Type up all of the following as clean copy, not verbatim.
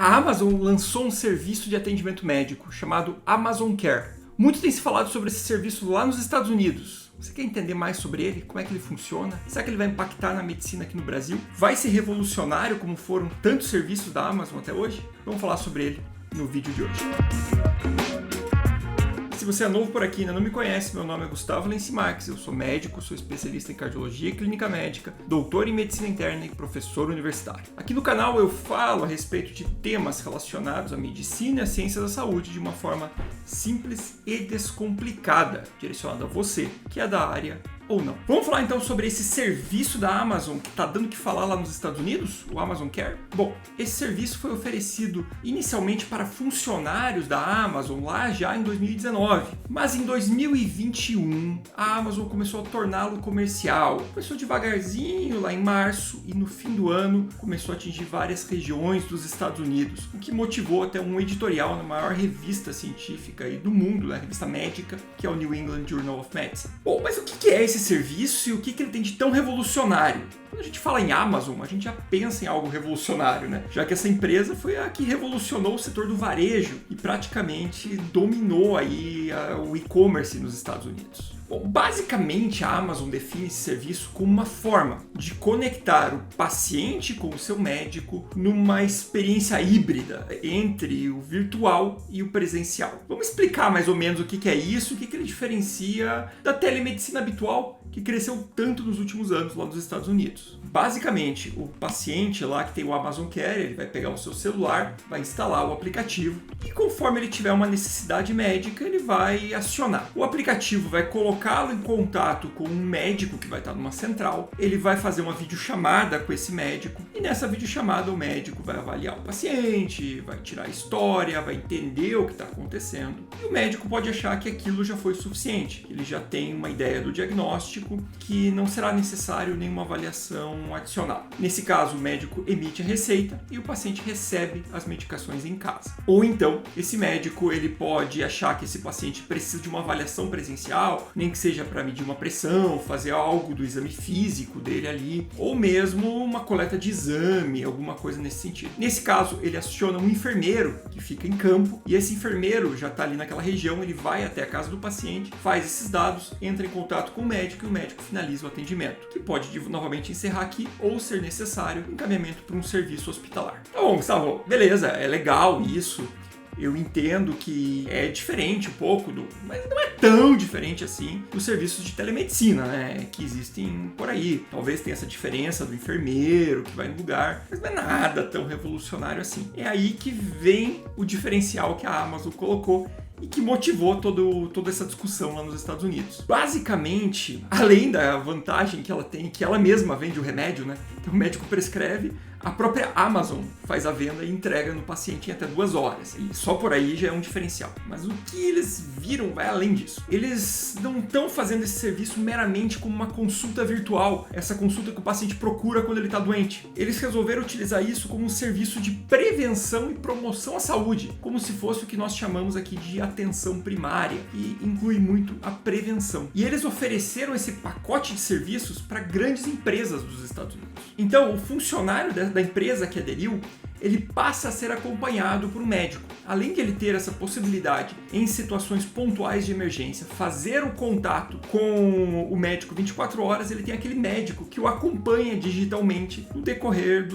A Amazon lançou um serviço de atendimento médico chamado Amazon Care. Muito tem se falado sobre esse serviço lá nos Estados Unidos. Você quer entender mais sobre ele? Como é que ele funciona? Será que ele vai impactar na medicina aqui no Brasil? Vai ser revolucionário como foram tantos serviços da Amazon até hoje? Vamos falar sobre ele no vídeo de hoje. Se você é novo por aqui e ainda não me conhece, meu nome é Gustavo Lenci Marques, eu sou médico, sou especialista em cardiologia e clínica médica, doutor em medicina interna e professor universitário. Aqui no canal eu falo a respeito de temas relacionados à medicina e à ciência da saúde de uma forma simples e descomplicada, direcionada a você que é da área ou não. Vamos falar então sobre esse serviço da Amazon que está dando o que falar lá nos Estados Unidos, o Amazon Care? Bom, esse serviço foi oferecido inicialmente para funcionários da Amazon lá já em 2019, mas em 2021 a Amazon começou a torná-lo comercial. Começou devagarzinho lá em março e no fim do ano começou a atingir várias regiões dos Estados Unidos, o que motivou até um editorial na maior revista científica aí do mundo, a revista médica, que é o New England Journal of Medicine. Bom, mas o que é esse serviço e o que ele tem de tão revolucionário? Quando a gente fala em Amazon, a gente já pensa em algo revolucionário, né? Já que essa empresa foi a que revolucionou o setor do varejo e praticamente dominou aí o e-commerce nos Estados Unidos. Bom, basicamente a Amazon define esse serviço como uma forma de conectar o paciente com o seu médico numa experiência híbrida entre o virtual e o presencial. Vamos explicar mais ou menos o que é isso, o que ele diferencia da telemedicina habitual que cresceu tanto nos últimos anos lá nos Estados Unidos. Basicamente, o paciente lá que tem o Amazon Care, ele vai pegar o seu celular, vai instalar o aplicativo e conforme ele tiver uma necessidade médica, ele vai acionar. O aplicativo vai colocá-lo em contato com um médico que vai estar numa central, ele vai fazer uma videochamada com esse médico e nessa videochamada o médico vai avaliar o paciente, vai tirar a história, vai entender o que está acontecendo e o médico pode achar que aquilo já foi suficiente, ele já tem uma ideia do diagnóstico, que não será necessário nenhuma avaliação adicional. Nesse caso, o médico emite a receita e o paciente recebe as medicações em casa. Ou então, esse médico ele pode achar que esse paciente precisa de uma avaliação presencial, nem que seja para medir uma pressão, fazer algo do exame físico dele ali, ou mesmo uma coleta de exame, alguma coisa nesse sentido. Nesse caso, ele aciona um enfermeiro que fica em campo e esse enfermeiro já está ali naquela região, ele vai até a casa do paciente, faz esses dados, entra em contato com o médico e o médico finaliza o atendimento, que pode novamente encerrar aqui ou ser necessário encaminhamento para um serviço hospitalar. Tá bom, Gustavo, beleza, é legal isso. Eu entendo que é diferente um pouco, mas não é tão diferente assim dos serviços de telemedicina, né, que existem por aí. Talvez tenha essa diferença do enfermeiro que vai no lugar, mas não é nada tão revolucionário assim. É aí que vem o diferencial que a Amazon colocou e que motivou toda essa discussão lá nos Estados Unidos. Basicamente, além da vantagem que ela tem, que ela mesma vende o remédio, né? Então o médico prescreve, a própria Amazon faz a venda e entrega no paciente em até 2 horas. E só por aí já é um diferencial. Mas o que eles viram vai além disso. Eles não estão fazendo esse serviço meramente como uma consulta virtual, essa consulta que o paciente procura quando ele está doente. Eles resolveram utilizar isso como um serviço de prevenção e promoção à saúde, como se fosse o que nós chamamos aqui de atenção primária, e inclui muito a prevenção. E eles ofereceram esse pacote de serviços para grandes empresas dos Estados Unidos. Então, o funcionário da empresa que aderiu, ele passa a ser acompanhado por um médico. Além de ele ter essa possibilidade em situações pontuais de emergência, fazer o contato com o médico 24 horas, ele tem aquele médico que o acompanha digitalmente no decorrer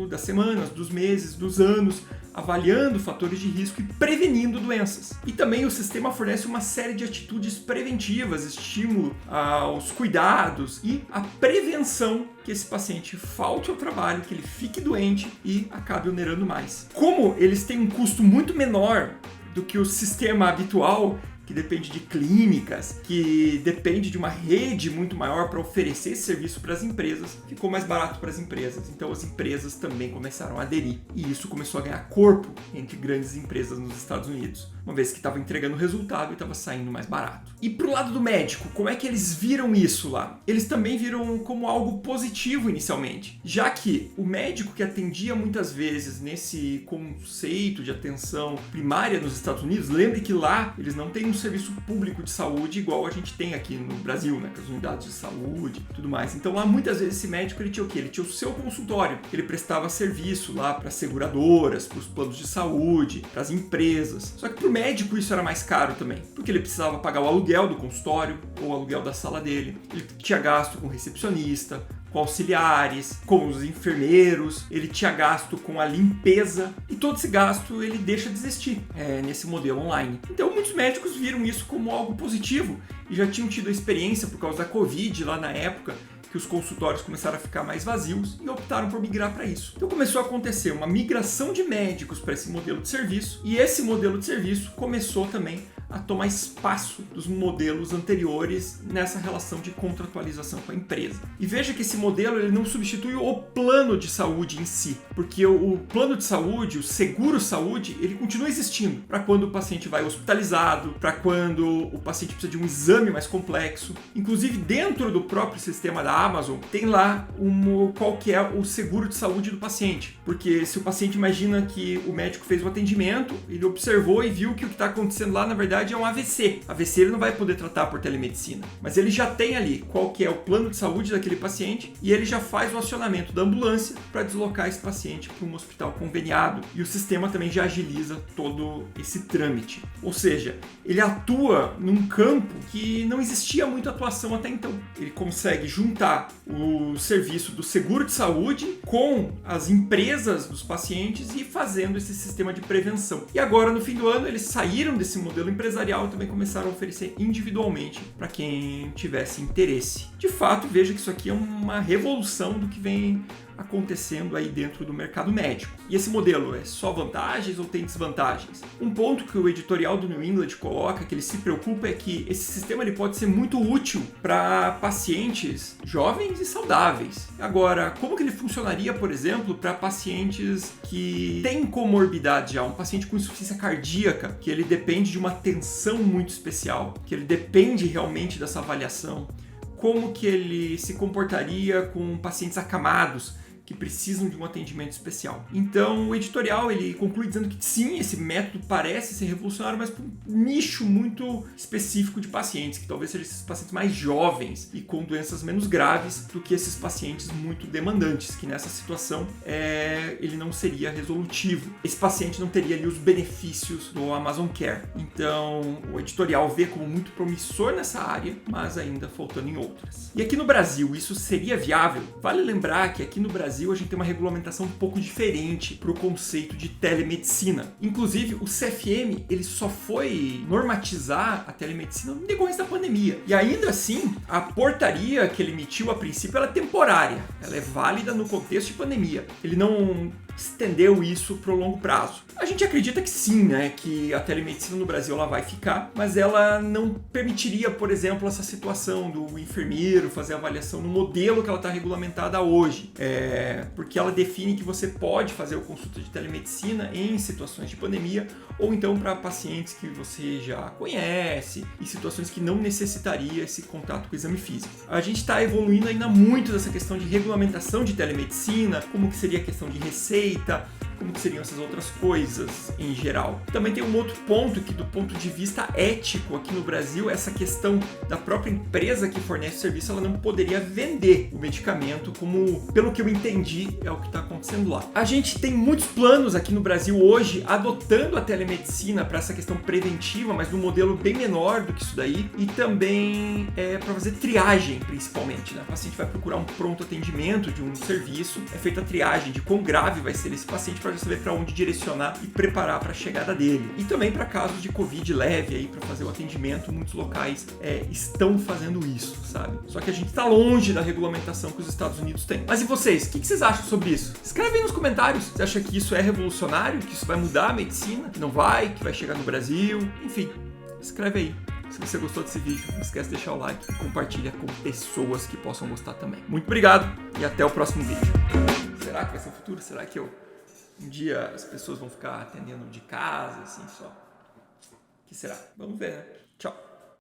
das semanas, dos meses, dos anos, avaliando fatores de risco e prevenindo doenças. E também o sistema fornece uma série de atitudes preventivas, estímulo aos cuidados e a prevenção que esse paciente falte ao trabalho, que ele fique doente e acabe onerando mais. Como eles têm um custo muito menor do que o sistema habitual, que depende de clínicas, que depende de uma rede muito maior para oferecer esse serviço para as empresas, ficou mais barato para as empresas. Então as empresas também começaram a aderir. E isso começou a ganhar corpo entre grandes empresas nos Estados Unidos, uma vez que estava entregando resultado e estava saindo mais barato. E pro lado do médico, como é que eles viram isso lá? Eles também viram como algo positivo inicialmente, já que o médico que atendia muitas vezes nesse conceito de atenção primária nos Estados Unidos, lembre que lá eles não têm um serviço público de saúde igual a gente tem aqui no Brasil, né, com as unidades de saúde e tudo mais. Então lá muitas vezes esse médico ele tinha o quê? Ele tinha o seu consultório, ele prestava serviço lá para seguradoras, para os planos de saúde, para as empresas. Só que para o médico isso era mais caro também, porque ele precisava pagar o aluguel do consultório ou o aluguel da sala dele, ele tinha gasto com recepcionista, com auxiliares, com os enfermeiros, ele tinha gasto com a limpeza e todo esse gasto ele deixa de existir nesse modelo online. Então muitos médicos viram isso como algo positivo e já tinham tido a experiência por causa da Covid lá na época, que os consultórios começaram a ficar mais vazios e optaram por migrar para isso. Então começou a acontecer uma migração de médicos para esse modelo de serviço e esse modelo de serviço começou também a tomar espaço dos modelos anteriores nessa relação de contratualização com a empresa. E veja que esse modelo ele não substitui o plano de saúde em si, porque o plano de saúde, o seguro-saúde, ele continua existindo para quando o paciente vai hospitalizado, para quando o paciente precisa de um exame mais complexo. Inclusive dentro do próprio sistema da Amazon tem lá qual que é o seguro de saúde do paciente, porque se o paciente imagina que o médico fez o atendimento, ele observou e viu que o que está acontecendo lá na verdade é um AVC. AVC ele não vai poder tratar por telemedicina, mas ele já tem ali qual que é o plano de saúde daquele paciente e ele já faz o acionamento da ambulância para deslocar esse paciente para um hospital conveniado e o sistema também já agiliza todo esse trâmite. Ou seja, ele atua num campo que não existia muita atuação até então. Ele consegue juntar o serviço do seguro de saúde com as empresas dos pacientes e fazendo esse sistema de prevenção. E agora no fim do ano eles saíram desse modelo empresarial e também começaram a oferecer individualmente para quem tivesse interesse. De fato, veja que isso aqui é uma revolução do que vem acontecendo aí dentro do mercado médico. E esse modelo é só vantagens ou tem desvantagens? Um ponto que o editorial do New England coloca, que ele se preocupa, é que esse sistema ele pode ser muito útil para pacientes jovens e saudáveis. Agora, como que ele funcionaria, por exemplo, para pacientes que têm comorbidade já, um paciente com insuficiência cardíaca, que ele depende de uma atenção muito especial, que ele depende realmente dessa avaliação? Como que ele se comportaria com pacientes acamados que precisam de um atendimento especial? Então, o editorial ele conclui dizendo que sim, esse método parece ser revolucionário, mas para um nicho muito específico de pacientes, que talvez sejam esses pacientes mais jovens e com doenças menos graves do que esses pacientes muito demandantes, que nessa situação ele não seria resolutivo. Esse paciente não teria ali os benefícios do Amazon Care. Então, o editorial vê como muito promissor nessa área, mas ainda faltando em outras. E aqui no Brasil, isso seria viável? Vale lembrar que aqui no Brasil a gente tem uma regulamentação um pouco diferente para o conceito de telemedicina. Inclusive, o CFM ele só foi normatizar a telemedicina no decorrência da pandemia. E ainda assim, a portaria que ele emitiu a princípio ela é temporária. Ela é válida no contexto de pandemia. Ele não estendeu isso para o longo prazo. A gente acredita que sim, né, que a telemedicina no Brasil ela vai ficar, mas ela não permitiria, por exemplo, essa situação do enfermeiro fazer a avaliação no modelo que ela está regulamentada hoje, porque ela define que você pode fazer o consulta de telemedicina em situações de pandemia ou então para pacientes que você já conhece e situações que não necessitaria esse contato com o exame físico. A gente está evoluindo ainda muito nessa questão de regulamentação de telemedicina, como que seria a questão de receita, como que seriam essas outras coisas em geral. Também tem um outro ponto que do ponto de vista ético aqui no Brasil, essa questão da própria empresa que fornece o serviço, ela não poderia vender o medicamento como, pelo que eu entendi, é o que está acontecendo lá. A gente tem muitos planos aqui no Brasil hoje adotando a telemedicina para essa questão preventiva, mas num modelo bem menor do que isso daí e também para fazer triagem principalmente, né? O paciente vai procurar um pronto atendimento de um serviço, é feita a triagem de quão grave vai ser esse paciente para saber para onde direcionar e preparar para a chegada dele. E também para casos de Covid leve aí para fazer o atendimento, muitos locais estão fazendo isso, sabe? Só que a gente está longe da regulamentação que os Estados Unidos têm. Mas e vocês? O que vocês acham sobre isso? Escreve aí nos comentários. Você acha que isso é revolucionário? Que isso vai mudar a medicina? Que não vai? Que vai chegar no Brasil? Enfim, escreve aí. Se você gostou desse vídeo, não esquece de deixar o like e compartilha com pessoas que possam gostar também. Muito obrigado e até o próximo vídeo. Será que vai ser o futuro? Será que um dia as pessoas vão ficar atendendo de casa, assim, só? O que será? Vamos ver, né? Tchau!